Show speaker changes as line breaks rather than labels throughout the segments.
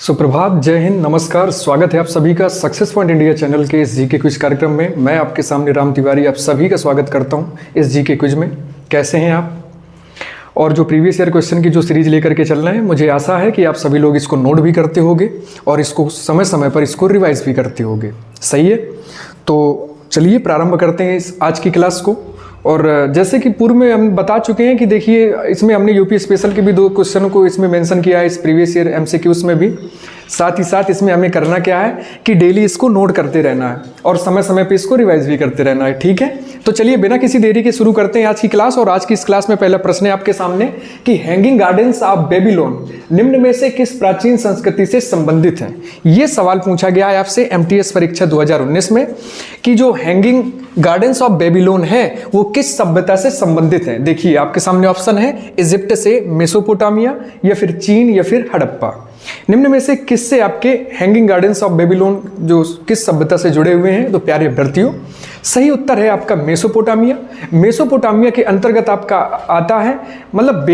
सुप्रभात, जय हिंद, नमस्कार। स्वागत है आप सभी का सक्सेस पॉइंट इंडिया चैनल के इस जीके क्विज कार्यक्रम में। मैं आपके सामने राम तिवारी आप सभी का स्वागत करता हूं इस जीके क्विज में। कैसे हैं आप? और जो प्रीवियस ईयर क्वेश्चन की जो सीरीज लेकर के चल रहे हैं, मुझे आशा है कि आप सभी लोग इसको नोट भी करते होंगे और इसको समय समय पर इसको रिवाइज भी करते होंगे। सही है, तो चलिए प्रारंभ करते हैं इस आज की क्लास को। और जैसे कि पूर्व में हम बता चुके हैं कि देखिए, इसमें हमने यूपी स्पेशल के भी 2 क्वेश्चनों को इसमें मेंशन किया है, इस प्रीवियस ईयर एमसीक्यूज में भी। साथ ही साथ इसमें हमें करना क्या है कि डेली इसको नोट करते रहना है और समय समय पे इसको रिवाइज भी करते रहना है। ठीक है, तो चलिए बिना किसी देरी के शुरू करते हैं आज की क्लास। और आज की इस क्लास में पहला प्रश्न है आपके सामने कि हैंगिंग गार्डन्स ऑफ बेबीलोन निम्न में से किस प्राचीन संस्कृति से संबंधित हैं। ये सवाल पूछा गया है आपसे एमटीएस परीक्षा 2019 में कि जो हैंगिंग गार्डन्स ऑफ बेबीलोन है वो किस सभ्यता से संबंधित है। देखिए आपके सामने ऑप्शन है इजिप्ट से, मेसोपोटामिया, या फिर चीन, या फिर हड़प्पा। निम्न में से किससे आपके हैंगिंग गार्डन्स ऑफ बेबीलोन जो किस सभ्यता से जुड़े हुए हैं। तो प्यारे अभ्यर्थियों, सही उत्तर है आपका मेसोपोटामिया। मेसोपोटामिया के अंतर्गत आपका आता है मतलब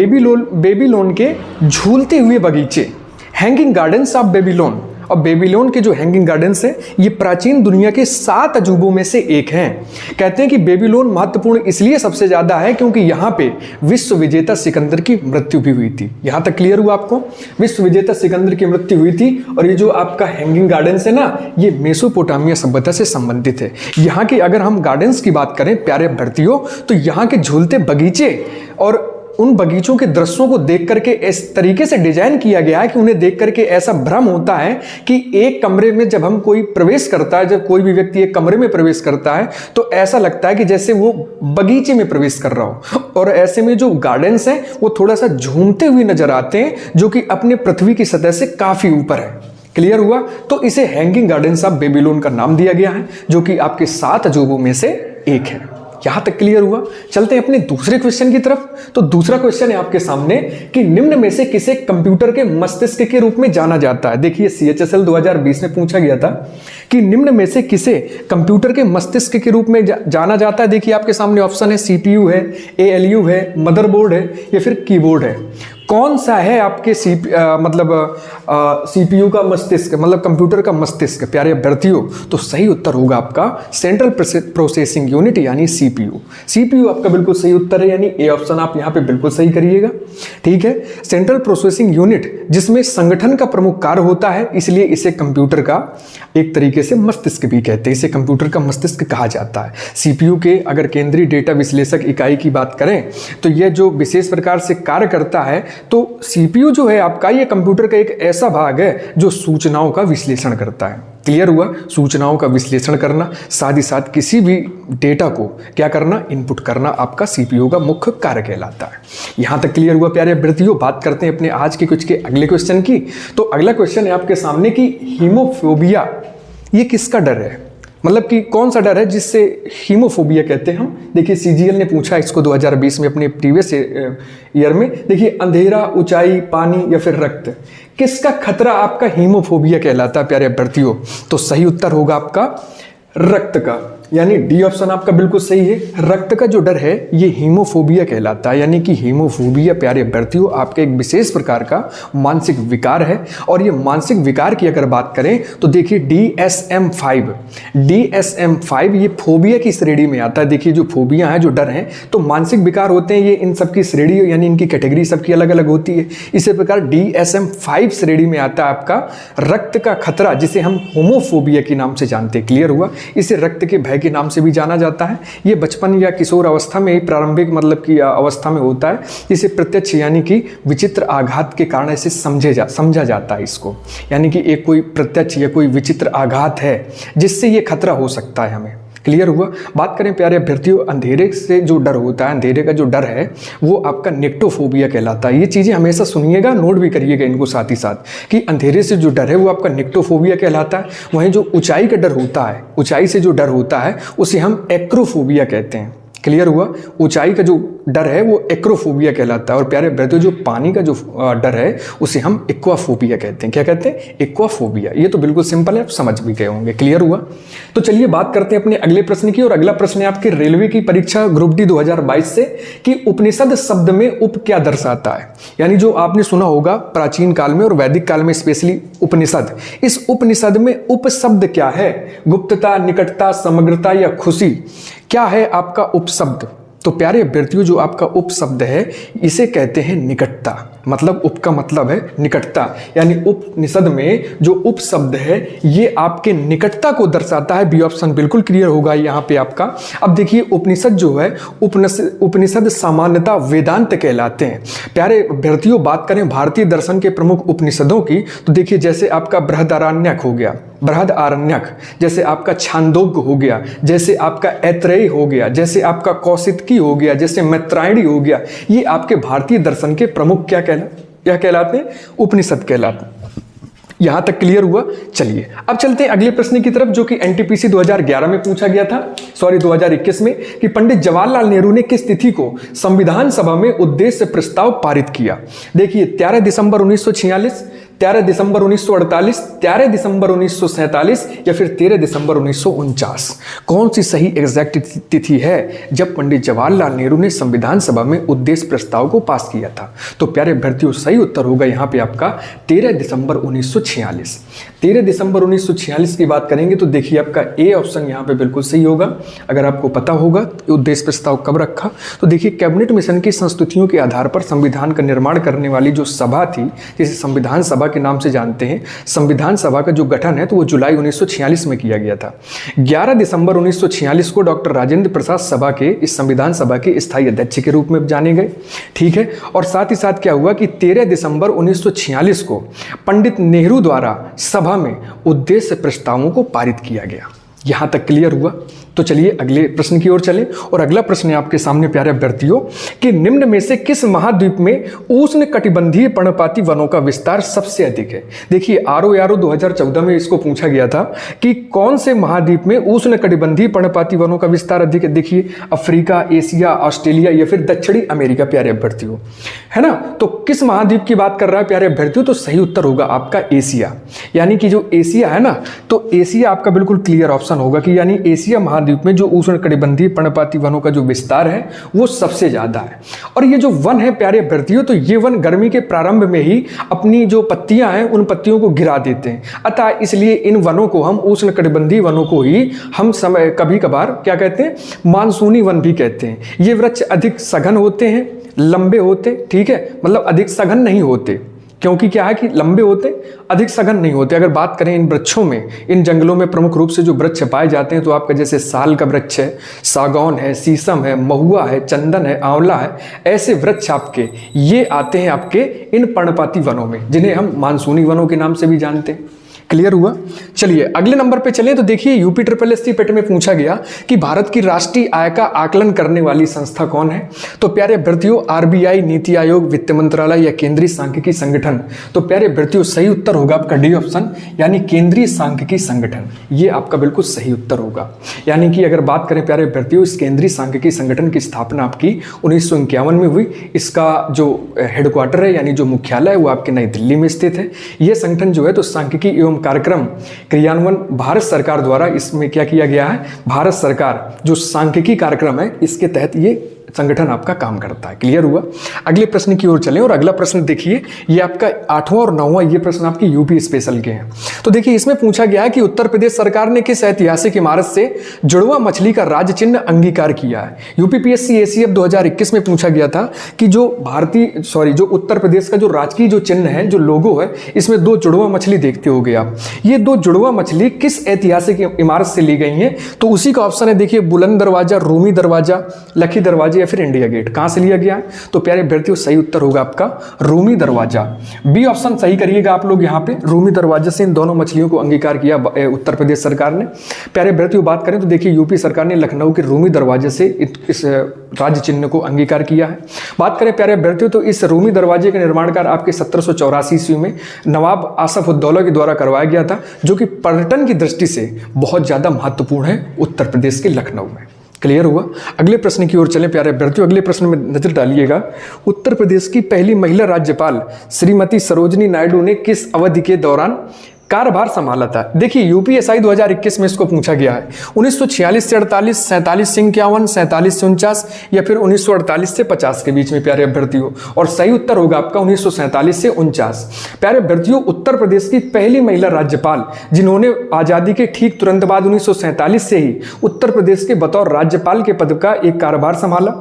बेबीलोन के झूलते हुए बगीचे, हैंगिंग गार्डन्स ऑफ बेबीलोन। और बेबीलोन के जो हैंगिंग गार्डन्स हैं ये प्राचीन दुनिया के 7 अजूबों में से एक हैं। कहते हैं कि बेबीलोन महत्वपूर्ण इसलिए सबसे ज्यादा है क्योंकि यहाँ पे विश्व विजेता सिकंदर की मृत्यु भी हुई थी। यहाँ तक क्लियर हुआ आपको? विश्व विजेता सिकंदर की मृत्यु हुई थी। और ये जो आपका हैंगिंग गार्डन्स है ना, ये मेसोपोटामिया सभ्यता से संबंधित है। यहाँ की अगर हम गार्डन्स की बात करें प्यारे अभ्यर्थियों, तो यहाँ के झूलते बगीचे और उन बगीचों के दृश्यों को देख करके इस तरीके से डिजाइन किया गया है कि उन्हें देख करके ऐसा भ्रम होता है कि एक कमरे में जब हम कोई प्रवेश करता है, जब कोई भी व्यक्ति एक कमरे में प्रवेश करता है तो ऐसा लगता है कि जैसे वो बगीचे में प्रवेश कर रहा हो। और ऐसे में जो गार्डन्स हैं वो थोड़ा सा झूमते हुए नजर आते हैं, जो कि अपने पृथ्वी की सतह से काफी ऊपर है। क्लियर हुआ? तो इसे हैंगिंग गार्डन्स ऑफ बेबीलोन का नाम दिया गया है, जो कि आपके 7 अजूबों में से एक है। यहां तक क्लियर हुआ? चलते हैं अपने दूसरे क्वेश्चन की तरफ। तो दूसरा क्वेश्चन है आपके सामने कि निम्न में से किसे कंप्यूटर के मस्तिष्क के रूप में जाना जाता है। देखिए सीएचएसएल 2020 में पूछा गया था कि निम्न में से किसे कंप्यूटर के मस्तिष्क के रूप में जाना जाता है। देखिए आपके सामने ऑप्शन है सीपीयू है, एएलयू है, मदरबोर्ड है, या फिर कीबोर्ड है। कौन सा है आपके सीपीयू का मस्तिष्क, मतलब कंप्यूटर का मस्तिष्क प्यारे अभ्यर्थियों? तो सही उत्तर होगा आपका सेंट्रल प्रोसेसिंग यूनिट यानी सीपीयू। सीपीयू आपका बिल्कुल सही उत्तर है, यानी ए ऑप्शन आप यहां पे बिल्कुल सही करिएगा। ठीक है, सेंट्रल प्रोसेसिंग यूनिट जिसमें संगठन का प्रमुख कार्य होता है, इसलिए इसे कंप्यूटर का एक तरीके से मस्तिष्क भी कहते हैं, इसे कंप्यूटर का मस्तिष्क कहा जाता है। सीपीयू के अगर केंद्रीय डेटा विश्लेषक इकाई की बात करें तो यह जो विशेष प्रकार से कार्य करता है, तो सीपीयू जो है आपका, ये कंप्यूटर का एक ऐसा भाग है जो सूचनाओं का विश्लेषण करता है। क्लियर हुआ? सूचनाओं का विश्लेषण करना, साथ ही साथ किसी भी डेटा को क्या करना, इनपुट करना, आपका सीपीयू का मुख्य कार्य कहलाता है। यहां तक क्लियर हुआ प्यारे अभ्यर्थियों? बात करते हैं अपने आज के कुछ के अगले क्वेश्चन की। तो अगला क्वेश्चन है आपके सामने कि हीमोफोबिया ये किसका डर है, मतलब कि कौन सा डर है जिससे हीमोफोबिया कहते हैं हम। देखिए सीजीएल ने पूछा इसको 2020 में अपने प्रीवियस ईयर में। देखिए अंधेरा, ऊंचाई, पानी, या फिर रक्त, किसका खतरा आपका हीमोफोबिया कहलाता है प्यारे अभ्यर्थियों? तो सही उत्तर होगा आपका रक्त का, यानी डी ऑप्शन आपका बिल्कुल सही है। रक्त का जो डर है ये हीमोफोबिया कहलाता है, यानी कि हीमोफोबिया प्यारे अभ्यर्थियों आपके एक विशेष प्रकार का मानसिक विकार है। और ये मानसिक विकार की अगर बात करें तो देखिए DSM-5 ये फोबिया की श्रेणी में आता है। देखिए जो फोबिया है, जो डर है, तो मानसिक विकार होते हैं, ये इन सबकी श्रेणी यानी इनकी कैटेगरी सबकी अलग अलग होती है। इसी प्रकार DSM-5 श्रेणी में आता है आपका रक्त का खतरा, जिसे हम होमोफोबिया के नाम से जानते हैं। क्लियर हुआ? इसे रक्त के भय के नाम से भी जाना जाता है। ये बचपन या किशोर अवस्था में, प्रारंभिक मतलब की अवस्था में होता है। इसे प्रत्यक्ष यानी कि विचित्र आघात के कारण इसे समझा जाता है इसको, यानी कि एक कोई प्रत्यक्ष या कोई विचित्र आघात है जिससे ये खतरा हो सकता है हमें। क्लियर हुआ? बात करें प्यारे अभ्यर्थियों अंधेरे से जो डर होता है, अंधेरे का जो डर है वो आपका निक्टोफोबिया कहलाता है। ये चीज़ें हमेशा सुनिएगा, नोट भी करिएगा इनको साथ ही साथ, कि अंधेरे से जो डर है वो आपका निक्टोफोबिया कहलाता है। वहीं जो ऊंचाई का डर होता है, ऊंचाई से जो डर होता है उसे हम एक्रोफोबिया कहते हैं। क्लियर हुआ। ऊंचाई का जो डर है वो एक्रोफोबिया कहलाता है, और प्यारे अभ्यर्थियों जो पानी का जो डर है उसे हम एक्वाफोबिया कहते हैं। क्या कहते हैं? एक्वाफोबिया। ये तो बिल्कुल सिंपल है, आप समझ भी गए होंगे। क्लियर हुआ। तो चलिए बात करते हैं अपने अगले प्रश्न की, और अगला प्रश्न है आपके रेलवे की परीक्षा ग्रुप डी 2022 से कि उपनिषद शब्द में उप क्या दर्शाता है। यानी जो आपने सुना होगा प्राचीन काल में और वैदिक काल में स्पेशली उपनिषद, इस उपनिषद में उप शब्द क्या है? गुप्तता, निकटता, समग्रता या खुशी, क्या है आपका उपशब्द? तो प्यारे अभ्यर्थियों जो आपका उपशब्द है इसे कहते हैं निकटता। मतलब उप का मतलब है निकटता, यानी उपनिषद में जो उपशब्द है ये आपके निकटता को दर्शाता है। बी ऑप्शन बिल्कुल क्लियर होगा यहाँ पे आपका। अब देखिए उपनिषद जो है, उपनिषद सामान्यतः वेदांत कहलाते हैं। प्यारे अभ्यर्थियों बात करें भारतीय दर्शन के प्रमुख उपनिषदों की, तो देखिए जैसे आपका बृहदारण्यक हो गया, बृहद आरण्यक, जैसे आपका छांदोग्य हो गया, जैसे आपका ऐत्रेयी हो गया, जैसे आपका कौशितकी हो गया, जैसे मैत्रायणी हो गया, ये आपके भारतीय दर्शन के प्रमुख क्या कहलाते हैं? उपनिषद कहलाते हैं। यहां तक क्लियर हुआ। चलिए अब चलते हैं अगले प्रश्न की तरफ, जो कि एनटीपीसी 2011 में पूछा गया था, सॉरी 2021 में, कि पंडित जवाहरलाल नेहरू ने किस तिथि को संविधान सभा में उद्देश्य प्रस्ताव पारित किया। देखिए 13 दिसंबर 1946, 13 दिसंबर 1948, 13 दिसंबर 1947 या फिर 13 दिसंबर 1949। कौन सी सही एग्जैक्ट तिथि है जब पंडित जवाहरलाल नेहरू ने संविधान सभा में उद्देश्य प्रस्ताव को पास किया था? तो प्यारे अभ्यर्थियों सही उत्तर होगा यहाँ पे आपका 13 दिसंबर 1946। 13 दिसंबर 1946 की बात करेंगे तो देखिए आपका ए ऑप्शन यहाँ पे बिल्कुल सही होगा। अगर आपको पता होगा उद्देश्य प्रस्ताव कब रखा, तो देखिए कैबिनेट मिशन की संस्तुतियों के आधार पर संविधान का निर्माण करने वाली जो सभा थी, जिसे संविधान सभा के नाम से जानते हैं, संविधान सभा का जो गठन है तो वो जुलाई 1946 में किया गया था। 11 दिसंबर 1946 को डॉक्टर राजेंद्र प्रसाद सभा के, इस संविधान सभा के स्थायी अध्यक्ष के रूप में जाने गए। ठीक है, और साथ ही साथ क्या हुआ कि 13 दिसंबर 1946 को पंडित नेहरू द्वारा सभा में उद्देश्य प्रस्तावों को पारित किया गया। यहां तक क्लियर हुआ। तो चलिए अगले प्रश्न की ओर चलें, और अगला प्रश्न है आपके सामने प्यारे अभ्यर्थियों कि निम्न में से किस महाद्वीप में उष्ण कटिबंधीय पर्णपाती वनों का विस्तार सबसे अधिक है। देखिए ROARO 2014 में इसको पूछा गया था कि कौन से महाद्वीप में उष्ण कटिबंधीय पर्णपाती वनों का विस्तार अधिक है। देखिए अफ्रीका, एशिया, ऑस्ट्रेलिया या फिर दक्षिणी अमेरिका प्यारे अभ्यर्थियों, है ना। तो किस महाद्वीप की बात कर रहा है प्यारे अभ्यर्थियों? तो सही उत्तर होगा आपका एशिया, यानी कि जो एशिया है ना, तो एशिया आपका बिल्कुल क्लियर ऑप्शन होगा कि यानी एशिया द्वीप में जो उष्ण कटिबंधीय पर्णपाती वनों का जो विस्तार है वो सबसे ज्यादा है। और ये जो वन है प्यारे अभ्यर्थियों, तो ये वन गर्मी के प्रारंभ में ही अपनी जो पत्तियां हैं उन पत्तियों को गिरा देते हैं। अतः इसलिए इन वनों को हम उष्ण कटिबंधीय वनों को ही हम समय कभी कभार क्या कहते हैं? मानसूनी वन भी कहते हैं। ये वृक्ष अधिक सघन होते हैं, लंबे होते, ठीक है, मतलब अधिक सघन नहीं होते, क्योंकि क्या है कि लंबे होते, अधिक सघन नहीं होते। अगर बात करें इन वृक्षों में, इन जंगलों में प्रमुख रूप से जो वृक्ष पाए जाते हैं तो आपका जैसे साल का वृक्ष है, सागौन है, शीशम है, महुआ है, चंदन है, आंवला है, ऐसे वृक्ष आपके ये आते हैं आपके इन पर्णपाती वनों में, जिन्हें हम मानसूनी वनों के नाम से भी जानते हैं। क्लियर हुआ। चलिए अगले नंबर पे चलें, तो देखिए यूपी SSSC पेट में पूछा गया कि भारत की राष्ट्रीय आय का आकलन करने वाली संस्था कौन है। तो प्यारे अभ्यर्थियों RBI, नीति आयोग, वित्त मंत्रालय या केंद्रीय सांख्यिकी संगठन। तो प्यारे अभ्यर्थियों सही उत्तर होगा आपका डी ऑप्शन, यानी केंद्रीय सांख्यिकी संगठन। ये आपका बिल्कुल सही उत्तर होगा। यानी कि अगर बात करें प्यारे अभ्यर्थियों, इस केंद्रीय सांख्यिकी संगठन की स्थापना आपकी 1951 में हुई। इसका जो हेडक्वार्टर है यानी जो मुख्यालय है वो आपके नई दिल्ली में स्थित है। यह संगठन जो है तो सांख्यिकी एवं कार्यक्रम क्रियान्वयन भारत सरकार द्वारा इसमें क्या किया गया है, भारत सरकार जो सांख्यिकी कार्यक्रम है इसके तहत ये संगठन आपका काम करता है। क्लियर हुआ। अगले प्रश्न की ओर चलें, और अगला प्रश्न देखिए ये आपका 8वां और 9वां ये प्रश्न आपके यूपी स्पेशल के हैं। तो देखिए इसमें पूछा गया है कि उत्तर प्रदेश सरकार ने किस ऐतिहासिक इमारत से जुड़वा मछली का राज्य चिन्ह अंगीकार किया है। यूपीपीएससी ACF 2021 में पूछा गया था कि जो जो उत्तर प्रदेश का जो राजकीय जो चिन्ह है, जो लोगो है, इसमें 2 जुड़वा मछली देखते होगे आप। ये 2 जुड़वा मछली किस ऐतिहासिक इमारत से ली गई है? तो उसी का ऑप्शन है देखिए बुलंद दरवाजा, रूमी दरवाजा, लखी दरवाजा या फिर इंडिया गेट। कहां से लिया गया है? तो प्यारे अभ्यर्थियों सही उत्तर होगा आपका रूमी दरवाजा। बी ऑप्शन सही करिएगा आप लोग यहाँ पे। रूमी दरवाजा से इन दोनों मछलियों को अंगीकार किया उत्तर प्रदेश सरकार ने। प्यारे अभ्यर्थियों बात करें तो देखिए यूपी सरकार ने लखनऊ के रूमी दरवाजे से इस राज्य चिन्ह को अंगीकार किया है। बात करें प्यारे अभ्यर्थियों तो इस रूमी दरवाजे का निर्माण कार्य आपके 1784 ईस्वी में नवाब आसफ उद्दौला के द्वारा करवाया गया था, जो कि पर्यटन की दृष्टि से बहुत ज्यादा महत्वपूर्ण है उत्तर प्रदेश के लखनऊ में। क्लियर हुआ। अगले प्रश्न की ओर चलें प्यारे अभ्यर्थियों। अगले प्रश्न में नजर डालिएगा। उत्तर प्रदेश की पहली महिला राज्यपाल श्रीमती सरोजिनी नायडू ने किस अवधि के दौरान कार्यभार संभाला था? देखिए यूपीएसआई 2021 में इसको पूछा गया है। 1946 से 48, 47 से 51, 47 से 49 या फिर 1948 से 50 के बीच में प्यारे अभ्यर्थियों। और सही उत्तर होगा आपका 1947 से 49। प्यारे अभ्यर्थियों, उत्तर प्रदेश की पहली महिला राज्यपाल जिन्होंने आजादी के ठीक तुरंत बाद 1947 से ही उत्तर प्रदेश के बतौर राज्यपाल के पद का एक कार्यभार संभाला।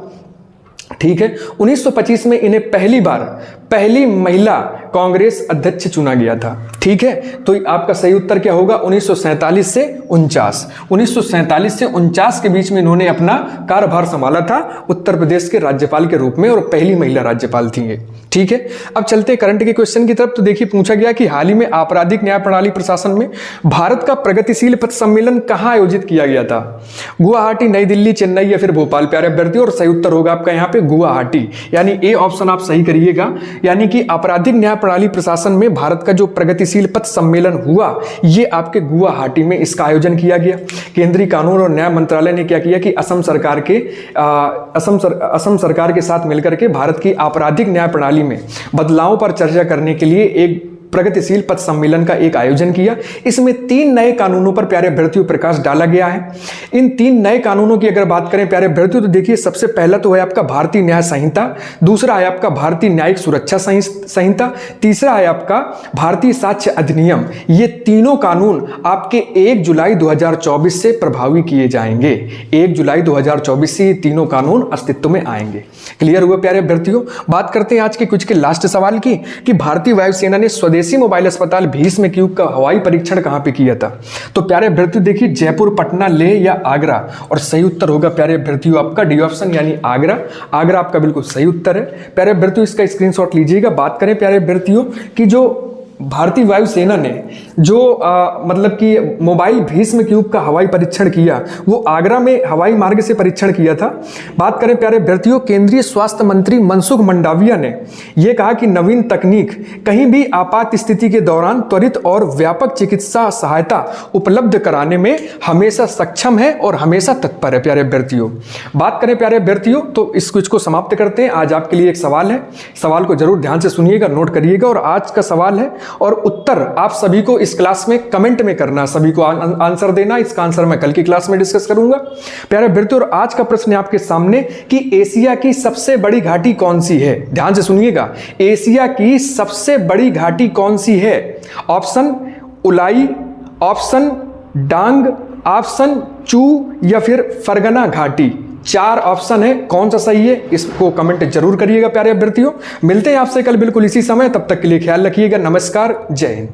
ठीक है, 1925 में इन्हें पहली महिला कांग्रेस अध्यक्ष चुना गया था। ठीक है, तो आपका सही उत्तर क्या होगा? 1947 से 49। 1947 से 49 के बीच में इन्होंने अपना कार्यभार संभाला था उत्तर प्रदेश के राज्यपाल के रूप में और पहली महिला राज्यपाल थी ये। ठीक है, अब चलते करंट के क्वेश्चन की तरफ। तो देखिए पूछा गया कि हाल ही में आपराधिक न्याय प्रणाली प्रशासन में भारत का प्रगतिशील पथ सम्मेलन कहां आयोजित किया गया था? गुवाहाटी, नई दिल्ली, चेन्नई या फिर भोपाल प्यारे अभ्यर्थियों। और सही उत्तर होगा आपका यहाँ पे गुवाहाटी, यानी ए ऑप्शन आप सही करिएगा। यानी कि आपराधिक न्याय प्रणाली प्रशासन में भारत का जो प्रगतिशील पथ सम्मेलन हुआ ये आपके गुवाहाटी में इसका आयोजन किया गया। केंद्रीय कानून और न्याय मंत्रालय ने क्या किया कि असम सरकार के साथ मिलकर के भारत की आपराधिक न्याय प्रणाली में बदलावों पर चर्चा करने के लिए एक प्रगतिशील पथ सम्मेलन का एक आयोजन किया। इसमें 3 नए कानूनों पर प्यारे अभ्यर्थियों प्रकाश डाला गया है। इन 3 नए कानूनों की अगर बात करें प्यारे अभ्यर्थियों तो देखिए सबसे पहला तो है आपका भारतीय न्याय संहिता, दूसरा है आपका भारतीय न्यायिक सुरक्षा संहिता, तीसरा है आपका भारतीय साक्ष्य अधिनियम। ये तीनों कानून आपके 1 जुलाई 2024 से प्रभावी किए जाएंगे। 1 जुलाई 2024 से ये तीनों कानून अस्तित्व में आएंगे। क्लियर हुआ प्यारे अभ्यर्थियों। बात करते हैं आज के कुछ के लास्ट सवाल की कि भारतीय वायुसेना ने स्वदेशी मोबाइल अस्पताल भीष्म क्यूब का हवाई परीक्षण कहां पे किया था? तो प्यारे अभ्यर्थियों देखिए जयपुर, पटना, लेह या आगरा। और सही उत्तर होगा प्यारे अभ्यर्थियों आपका डी ऑप्शन यानी आगरा। आगरा आपका बिल्कुल सही उत्तर है। प्यारे अभ्यर्थियों इसका स्क्रीनशॉट लीजिएगा। बात करें प्यारे अभ्यर्थियों कि जो भारतीय वायुसेना ने जो मतलब कि मोबाइल भीष्म क्यूब का हवाई परीक्षण किया वो आगरा में हवाई मार्ग से परीक्षण किया था। बात करें प्यारे अभ्यर्थियों, केंद्रीय स्वास्थ्य मंत्री मनसुख मंडाविया ने यह कहा कि नवीन तकनीक कहीं भी आपात स्थिति के दौरान त्वरित और व्यापक चिकित्सा सहायता उपलब्ध कराने में हमेशा सक्षम है और हमेशा तत्पर है। प्यारे अभ्यर्थियों बात करें प्यारे अभ्यर्थियों तो इस क्विज को समाप्त करते हैं। आज आपके लिए एक सवाल है, सवाल को जरूर ध्यान से सुनिएगा, नोट करिएगा। और आज का सवाल है और उत्तर आप सभी को इस क्लास में कमेंट में करना, सभी को आंसर देना। इसका आंसर मैं कल की क्लास में डिस्कस करूंगा प्यारे अभ्यर्थियों। और आज का प्रश्न है आपके सामने कि एशिया की सबसे बड़ी घाटी कौन सी है? ध्यान से सुनिएगा, एशिया की सबसे बड़ी घाटी कौन सी है? ऑप्शन उलाई, ऑप्शन डांग, ऑप्शन चू या फिर फरगना घाटी। 4 ऑप्शन है, कौन सा सही है इसको कमेंट जरूर करिएगा प्यारे अभ्यर्थियों। मिलते हैं आपसे कल बिल्कुल इसी समय, तब तक के लिए ख्याल रखिएगा। नमस्कार, जय हिंद।